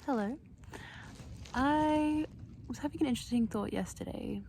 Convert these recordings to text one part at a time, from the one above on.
Hello. I was having an interesting thought yesterday.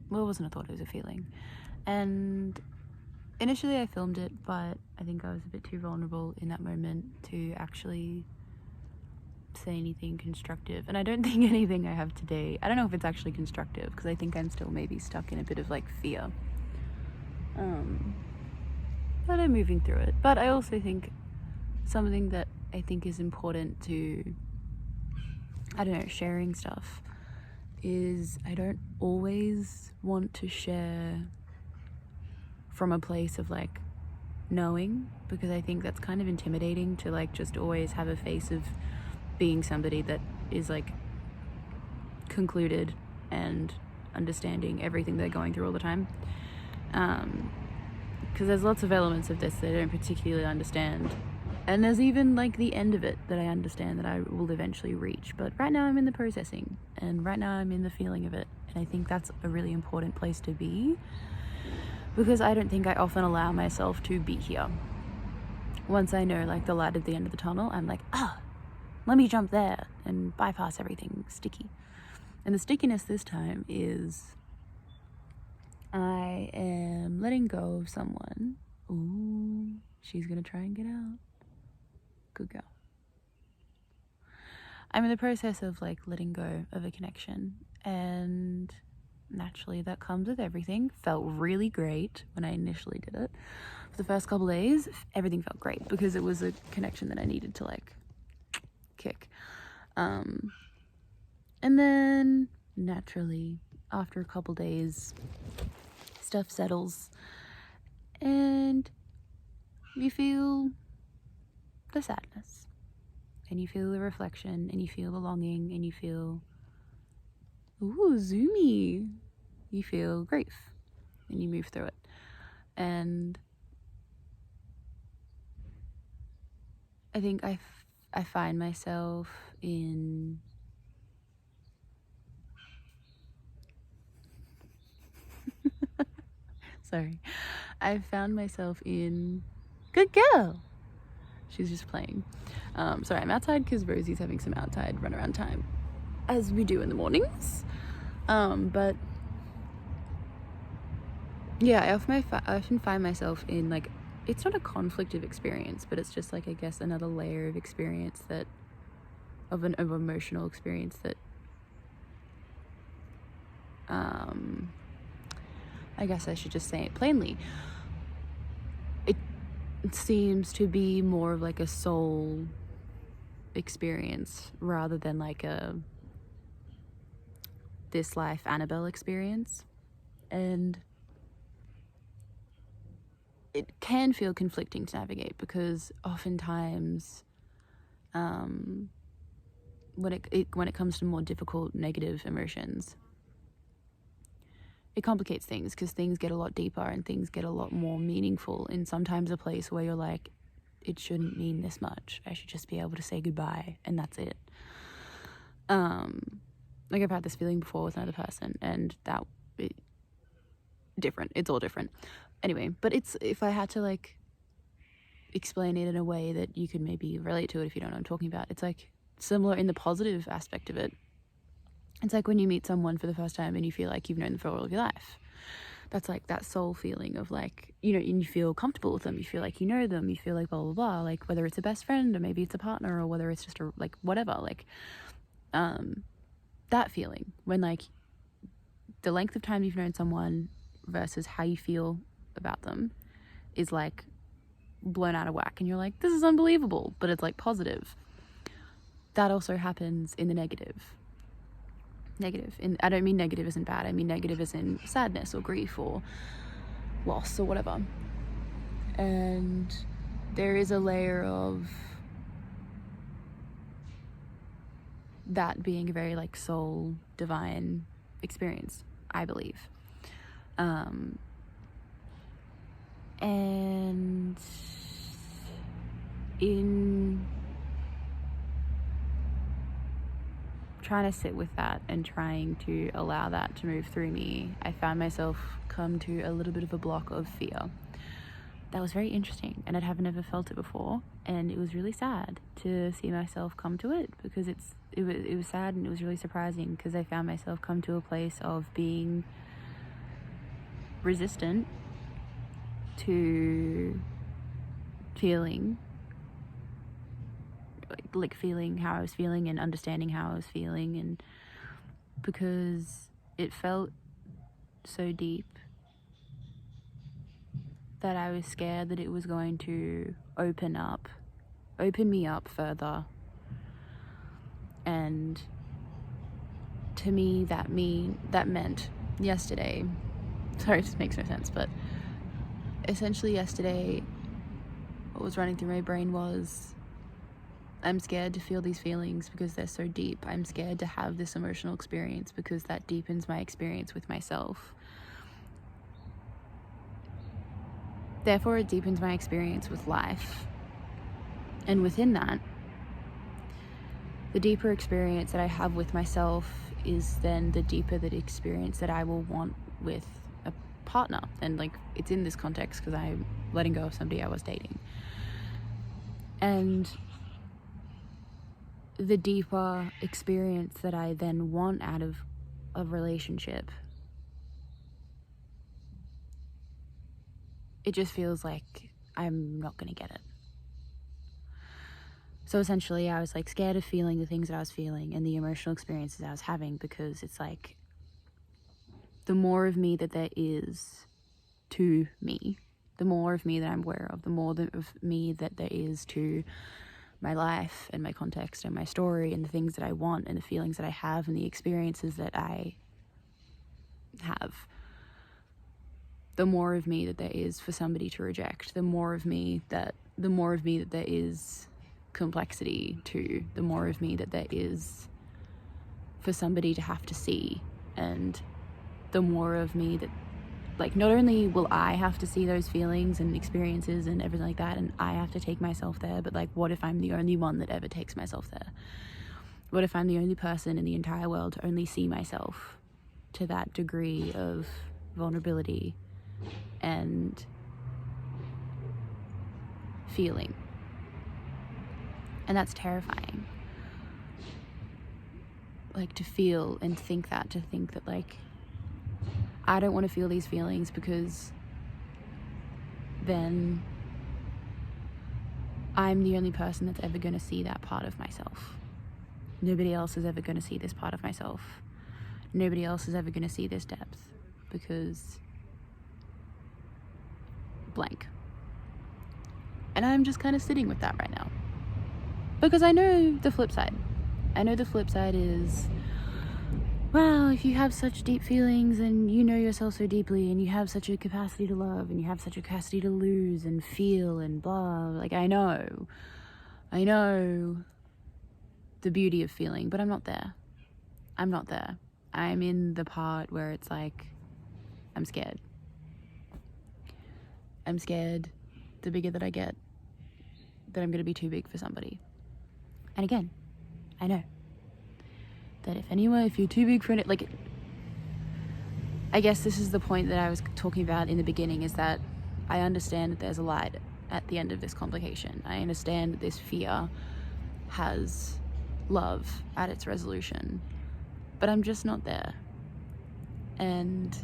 Well, it wasn't a thought, it was a feeling. And initially I filmed it, but I think I was a bit too vulnerable in that moment to actually say anything constructive. And I don't think anything I have today, I don't know if it's actually constructive, because I think I'm still maybe stuck in a bit of like fear. But I'm moving through it. But I also think something that I think is important to, I don't know, sharing stuff is I don't always want to share from a place of like knowing, because I think that's kind of intimidating to like just always have a face of being somebody that is like concluded and understanding everything they're going through all the time. Because there's lots of elements of this that I don't particularly understand. And there's even like the end of it that I understand that I will eventually reach. But right now I'm in the processing, and right now I'm in the feeling of it. And I think that's a really important place to be, because I don't think I often allow myself to be here. Once I know like the light at the end of the tunnel, I'm like, let me jump there and bypass everything sticky. And the stickiness this time is I am letting go of someone. Ooh, she's gonna try and get out. Good girl. I'm in the process of like letting go of a connection, and naturally that comes with everything. Felt really great when I initially did it. For the first couple days, everything felt great because it was a connection that I needed to like kick. And then naturally after a couple days, stuff settles and you feel the sadness, and you feel the reflection, and you feel the longing, and you feel, ooh, zoomy. You feel grief, and you move through it. And I think I find myself in sorry. I found myself in good girl. She's just playing. Sorry, I'm outside because Rosie's having some outside run around time, as we do in the mornings. But yeah, I often find myself in like, it's not a conflict of experience, but it's just like, I guess, another layer of experience that, of emotional experience that, I guess I should just say it plainly. It seems to be more of like a soul experience rather than like a this life Annabelle experience. And it can feel conflicting to navigate, because oftentimes when it comes to more difficult negative emotions, it complicates things, because things get a lot deeper and things get a lot more meaningful in sometimes a place where you're like, it shouldn't mean this much. I should just be able to say goodbye and that's it. Like I've had this feeling before with another person, and different. It's all different. Anyway, but it's, if I had to like explain it in a way that you could maybe relate to it if you don't know what I'm talking about, it's like similar in the positive aspect of it. It's like when you meet someone for the first time and you feel like you've known them for all of your life. That's like that soul feeling of like, you know, and you feel comfortable with them. You feel like you know them. You feel like blah, blah, blah. Like whether it's a best friend or maybe it's a partner or whether it's just a, like, whatever. Like, that feeling when like the length of time you've known someone versus how you feel about them is like blown out of whack. And you're like, this is unbelievable. But it's like positive. That also happens in the negative. And I don't mean negative isn't bad. I mean negative as in sadness or grief or loss or whatever. And there is a layer of that being a very like soul divine experience, I believe. And in trying to sit with that and trying to allow that to move through me, I found myself come to a little bit of a block of fear. that was very interesting, and I haven't ever felt it before, and it was really sad to see myself come to it, because it was sad, and it was really surprising because I found myself come to a place of being resistant to feeling like feeling how I was feeling and understanding how I was feeling, and because it felt so deep that I was scared that it was going to open me up further. And to me that meant yesterday, sorry, it just makes no sense, but essentially yesterday what was running through my brain was, I'm scared to feel these feelings because they're so deep. I'm scared to have this emotional experience because that deepens my experience with myself. Therefore, it deepens my experience with life. And within that, the deeper experience that I have with myself is then the deeper the experience that I will want with a partner. And like, it's in this context because I'm letting go of somebody I was dating. And the deeper experience that I then want out of a relationship, it just feels like I'm not going to get it. So essentially I was like scared of feeling the things that I was feeling and the emotional experiences I was having, because it's like the more of me that there is to me, the more of me that I'm aware of, the more of me that there is to my life and my context and my story and the things that I want and the feelings that I have and the experiences that I have, the more of me that there is for somebody to reject, the more of me that there is complexity to, the more of me that there is for somebody to have to see, and the more of me that, like, not only will I have to see those feelings and experiences and everything like that, and I have to take myself there, but like, what if I'm the only one that ever takes myself there? What if I'm the only person in the entire world to only see myself to that degree of vulnerability and feeling? And that's terrifying. Like, to feel and think that like, I don't want to feel these feelings because then I'm the only person that's ever going to see that part of myself. Nobody else is ever going to see this part of myself. Nobody else is ever going to see this depth, because blank. And I'm just kind of sitting with that right now, because I know the flip side. I know the flip side is, well, if you have such deep feelings and you know yourself so deeply and you have such a capacity to love and you have such a capacity to lose and feel and blah, like, I know the beauty of feeling, but I'm not there. I'm in the part where it's like, I'm scared. The bigger that I get, that I'm going to be too big for somebody. And again, I know that if you're too big for it, like, I guess this is the point that I was talking about in the beginning, is that I understand that there's a light at the end of this complication. I understand that this fear has love at its resolution, but I'm just not there. And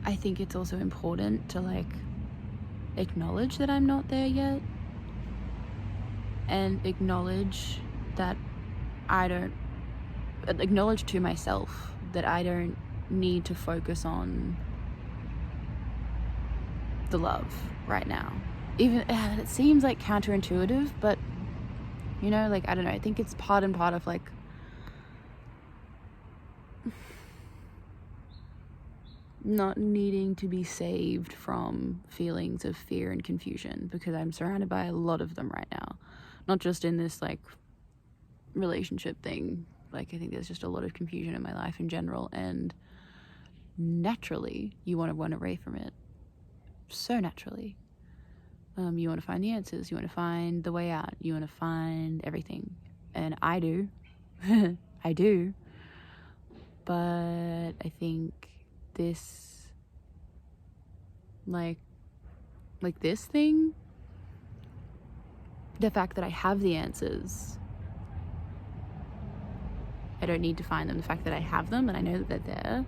I think it's also important to, like, acknowledge that I'm not there yet, and acknowledge to myself that I don't need to focus on the love right now. Even it seems like counterintuitive, but you know, like, I don't know, I think it's part and part of, like, not needing to be saved from feelings of fear and confusion, because I'm surrounded by a lot of them right now. Not just in this, like, relationship thing. Like, I think there's just a lot of confusion in my life in general, and naturally you want to run away from it. So naturally. You want to find the answers, you want to find the way out, you want to find everything. And I do. I do. But I think this like this thing, the fact that I have the answers, I don't need to find them. The fact that I have them and I know that they're there,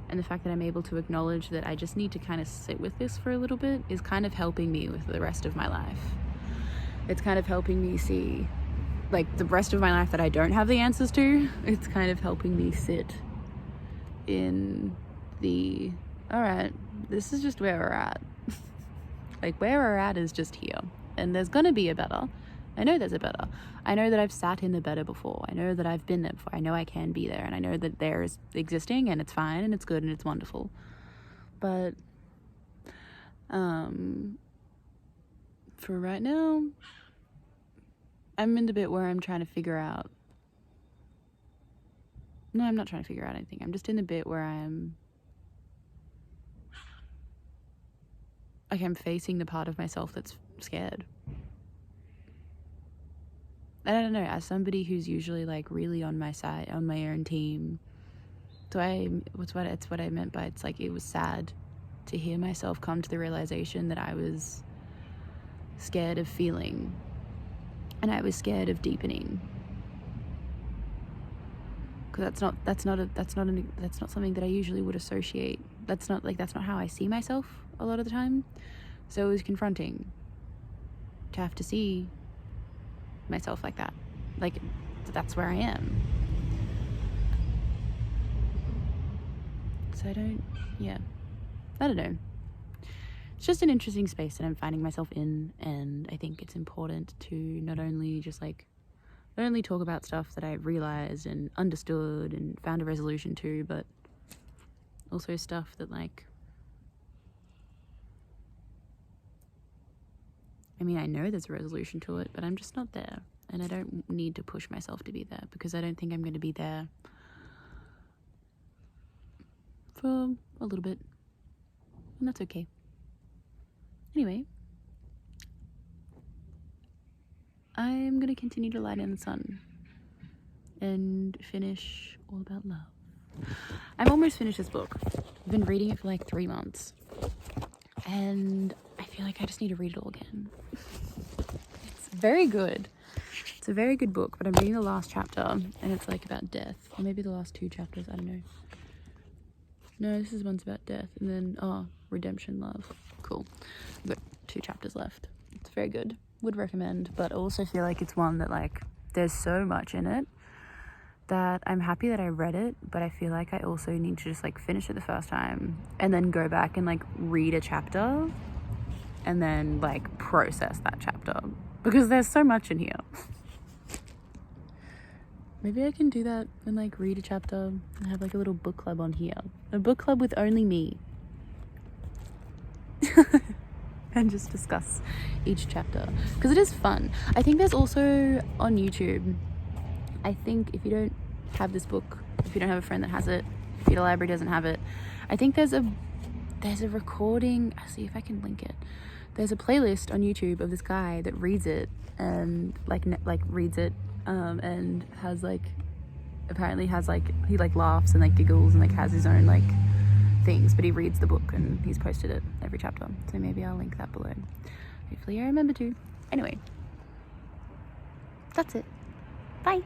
and the fact that I'm able to acknowledge that I just need to kind of sit with this for a little bit is kind of helping me with the rest of my life. It's kind of helping me see, like, the rest of my life that I don't have the answers to. It's kind of helping me sit in the, all right, this is just where we're at. Like, where we're at is just here. And there's gonna be a better. I know there's a better. I know that I've sat in the better before. I know that I've been there before. I know I can be there. And I know that there is existing and it's fine and it's good and it's wonderful. But for right now, I'm in the bit where I'm trying to figure out. No, I'm not trying to figure out anything. I'm just in the bit where I'm facing the part of myself that's scared. I don't know, as somebody who's usually like really on my side, on my own team, so it's what I meant by it's like it was sad to hear myself come to the realization that I was scared of feeling, and I was scared of deepening, because that's not something that I usually would associate. That's not how I see myself a lot of the time. So it was confronting to have to see myself like that. Like, that's where I am. So I don't know. It's just an interesting space that I'm finding myself in, and I think it's important to not only talk about stuff that I've realized and understood and found a resolution to, but also stuff that, like, I mean, I know there's a resolution to it, but I'm just not there. And I don't need to push myself to be there, because I don't think I'm going to be there for a little bit. And that's okay. Anyway, I'm going to continue to lie down the sun and finish All About Love. I'm almost finished this book. I've been reading it for like 3 months. And I feel like I just need to read it all again. It's very good. It's a very good book, but I'm reading the last chapter, and it's like about death. Or maybe the last 2 chapters, I don't know. No, this is one's about death, and then, redemption, love. Cool. I've got 2 chapters left. It's very good. Would recommend, but also feel like it's one that, like, there's so much in it that I'm happy that I read it, but I feel like I also need to just, like, finish it the first time and then go back and, like, read a chapter and then, like, process that chapter, because there's so much in here. Maybe I can do that and, like, read a chapter and have, like, a little book club on here. A book club with only me. And just discuss each chapter, because it is fun. I think there's also on YouTube, I think if you don't have this book, if you don't have a friend that has it, if your library doesn't have it, I think there's a recording. I'll see if I can link it. There's a playlist on YouTube of this guy that reads it and reads it and has apparently has he laughs and giggles and has his own things, but he reads the book and he's posted it every chapter, so maybe I'll link that below. Hopefully I remember to. Anyway, that's it. Bye.